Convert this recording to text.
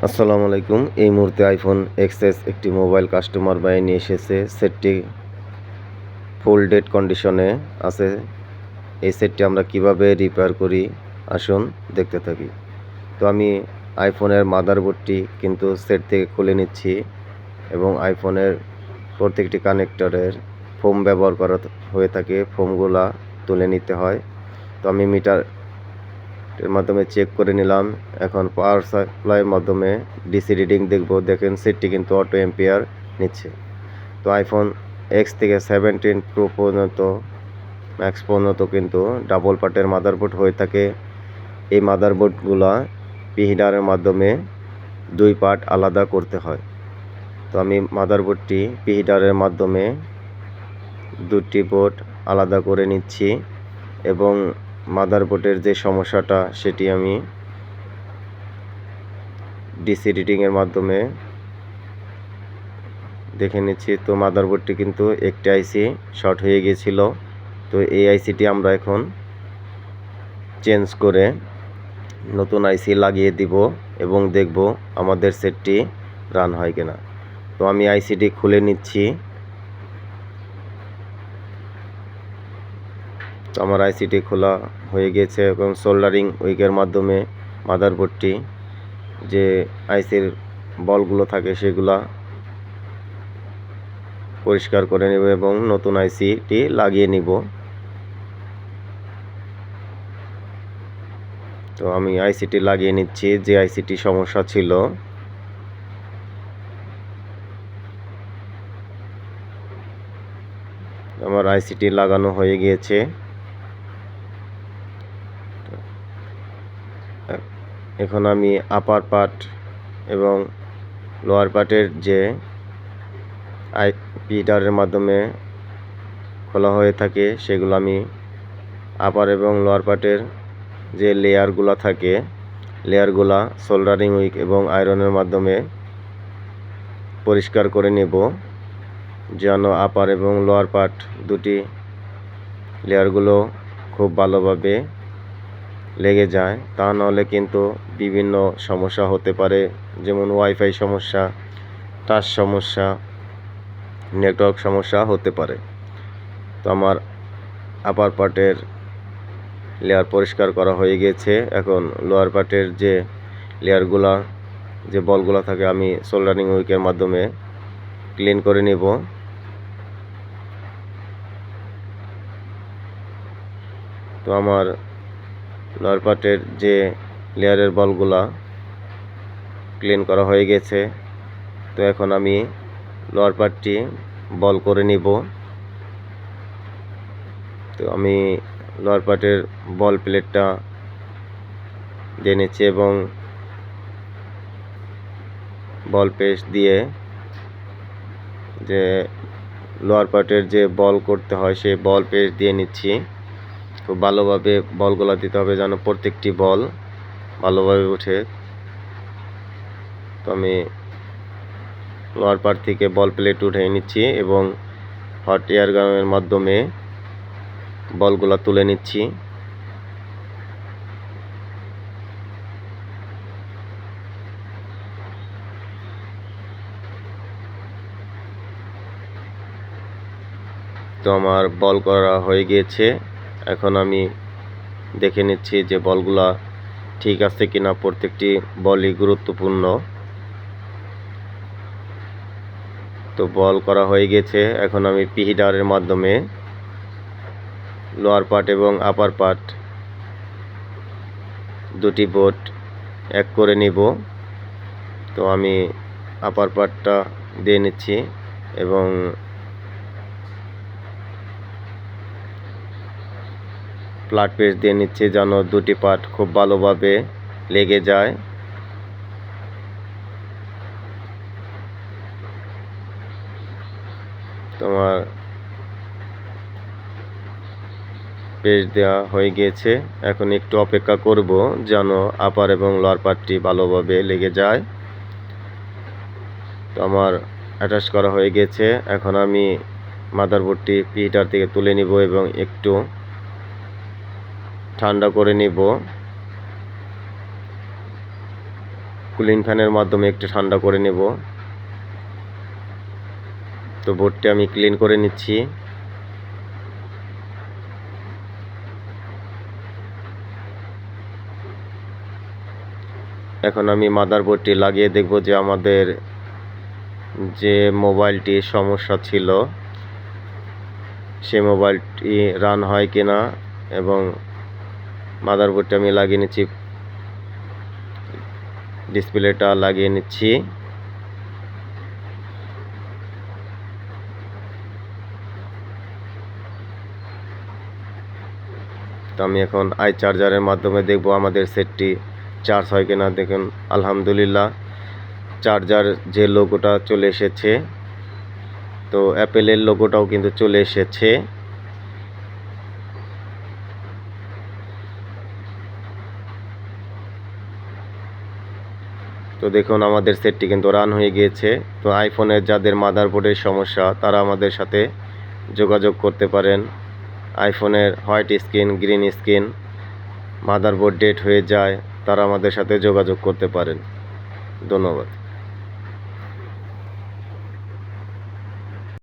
আসসালামু আলাইকুম। এই মুহূর্তে আইফোন এক্সএস একটি মোবাইল কাস্টমার নিয়ে এসেছে। সেটটি ফুল ডেড কন্ডিশনে আছে। এই সেটটি আমরা কিভাবে রিপেয়ার করি আসুন দেখতে থাকি। তো আমি আইফোনের মাদারবোর্ডটি কিন্তু সেট থেকে খুলে নিচ্ছি এবং আইফোনের প্রত্যেকটি কানেক্টরের ফোম ব্যবহার করা হয়ে থাকে, ফোমগুলা তুলে নিতে হয়। তো আমি এর মাধ্যমে চেক করে নিলাম। এখন পাওয়ার সাপ্লাইয়ের মাধ্যমে ডিসি রিডিং দেখব। দেখেন সেটটি কিন্তু অটো এম্পিয়ার নিচ্ছে। তো আইফোন এক্স থেকে 17 প্রো পর্যন্ত ম্যাক্স পর্যন্ত কিন্তু ডাবল পার্টের মাদারবোর্ড হয়ে থাকে। এই মাদারবোর্ডগুলা পিহিডারের মাধ্যমে 2 পার্ট আলাদা করতে হয়। তো আমি মাদারবোর্ডটি পিহিডারের মাধ্যমে 2টি বোর্ড আলাদা করে নিচ্ছি এবং মাদারবোর্ডের যে সমস্যাটা সেটি আমি ডিসি রিডিংয়ের মাধ্যমে দেখে নিচ্ছি। তো মাদারবোর্ডটি কিন্তু একটি আইসি শর্ট হয়ে গিয়েছিল। তো এই আইসিটি আমরা এখন চেঞ্জ করে নতুন আইসি লাগিয়ে দিব এবং দেখব আমাদের সেটটি রান হয় কিনা। তো আমি আইসিটি খুলে নিচ্ছি। তো আমার আইসিটি খোলা হয়ে গেছে এবং সোল্ডারিং উইকের মাধ্যমে মাদারবোর্ডটি যে আইসির বলগুলো থাকে সেগুলা পরিষ্কার করে নেব এবং নতুন আইসিটি লাগিয়ে নিব। তো আমি আইসিটি লাগিয়ে নিচ্ছি, যে আইসিটি সমস্যা ছিল। আমার আইসিটি লাগানো হয়ে গিয়েছে। এখন আমি আপার পার্ট এবং লোয়ার পার্টের যে পিটারের মাধ্যমে খোলা হয়ে থাকে সেগুলো আমি আপার এবং লোয়ার পার্টের যে লেয়ারগুলো থাকে লেয়ারগুলা সোল্ডারিং উইক এবং আয়রনের মাধ্যমে পরিষ্কার করে নেব, যেন আপার এবং লোয়ার পার্ট দুটি লেয়ারগুলো খুব ভালোভাবে লেগে যায়। তা নাহলে কিন্তু বিভিন্ন সমস্যা হতে পারে, যেমন ওয়াইফাই সমস্যা, টাচ সমস্যা, নেটওয়ার্ক সমস্যা হতে পারে। তো আমার আপার পার্টের লেয়ার পরিষ্কার করা হয়ে গেছে। এখন লোয়ার পার্টের যে লেয়ারগুলা যে বলগুলো থাকে আমি সোল্ডারিং উইকের মাধ্যমে ক্লিন করে নেব। তো আমার লোয়ার পার্টের যে লেয়ারের বলগুলা ক্লিন করা হয়ে গেছে। তো এখন আমি লোয়ার পার্টটি বল করে নিব। তো আমি লোয়ার পার্টের বল প্লেটটা দিয়ে নিচ্ছি এবং বল পেস্ট দিয়ে যে লোয়ার পার্টের যে বল করতে হয় সেই বল পেস্ট দিয়ে নিচ্ছি। খুব ভালোভাবে বলগুলা দিতে হবে যেন প্রত্যেকটি বল ভালোভাবে ওঠে। তো আমি লোয়ার পার্ট থেকে বল প্লেট উঠে নিচ্ছি এবং হট এয়ার গানের মাধ্যমে বলগুলা তুলে নিচ্ছি। তো আমার বল করা হয়ে গিয়েছে। এখন আমি দেখে নিচ্ছি যে বলগুলা ঠিক আছে কিনা। প্রত্যেকটি বলই গুরুত্বপূর্ণ। তো বল করা হয়ে গেছে। এখন আমি পিহিডারের মাধ্যমে লোয়ার পার্ট এবং আপার পার্ট দুটি বোর্ড এক করে নিব। তো আমি আপার পার্টটা দিয়ে নিচ্ছি এবং ফ্ল্যাট পেস্ট দিয়ে নিচ্ছি যেন দুটি পার্ট খুব ভালোভাবে লেগে যায়। তোমার পেস্ট দেওয়া হয়ে গিয়েছে। এখন একটু অপেক্ষা করব যেন আপার এবং লোয়ার পার্টটি ভালোভাবে লেগে যায়। তো আমার অ্যাটাচ করা হয়ে গেছে। এখন আমি মাদারবোর্ডটি পিটার থেকে তুলে নিব এবং একটু ঠান্ডা করে নিব। কুলিং ফ্যানের মাধ্যমে একটু ঠান্ডা করে নেব। তো বোর্ডটি আমি ক্লিন করে নিচ্ছি। এখন আমি মাদারবোর্ডটি লাগিয়ে দেখব যে আমাদের যে মোবাইলটির সমস্যা ছিল সে মোবাইলটি রান হয় কিনা, এবং মাদারবোর্ডটি আমি লাগিয়ে নিচ্ছি, ডিসপ্লেটা লাগিয়ে নিচ্ছি। তো আমি এখন আই চার্জারের মাধ্যমে দেখব আমাদের সেটটি চার্জ হয় কিনা। দেখুন আলহামদুলিল্লাহ চার্জার যে লোগোটা চলে এসেছে, তো অ্যাপেলের লোগোটাও কিন্তু চলে এসেছে। তো দেখুন আমাদের সেটটি কিন্তু রান হয়ে গিয়েছে। তো আইফোনের যাদের মাদারবোর্ডের সমস্যা তারা আমাদের সাথে যোগাযোগ করতে পারেন। আইফোনের white screen, green screen, motherboard dead হয়ে যায়, তারা আমাদের সাথে যোগাযোগ করতে পারেন। ধন্যবাদ।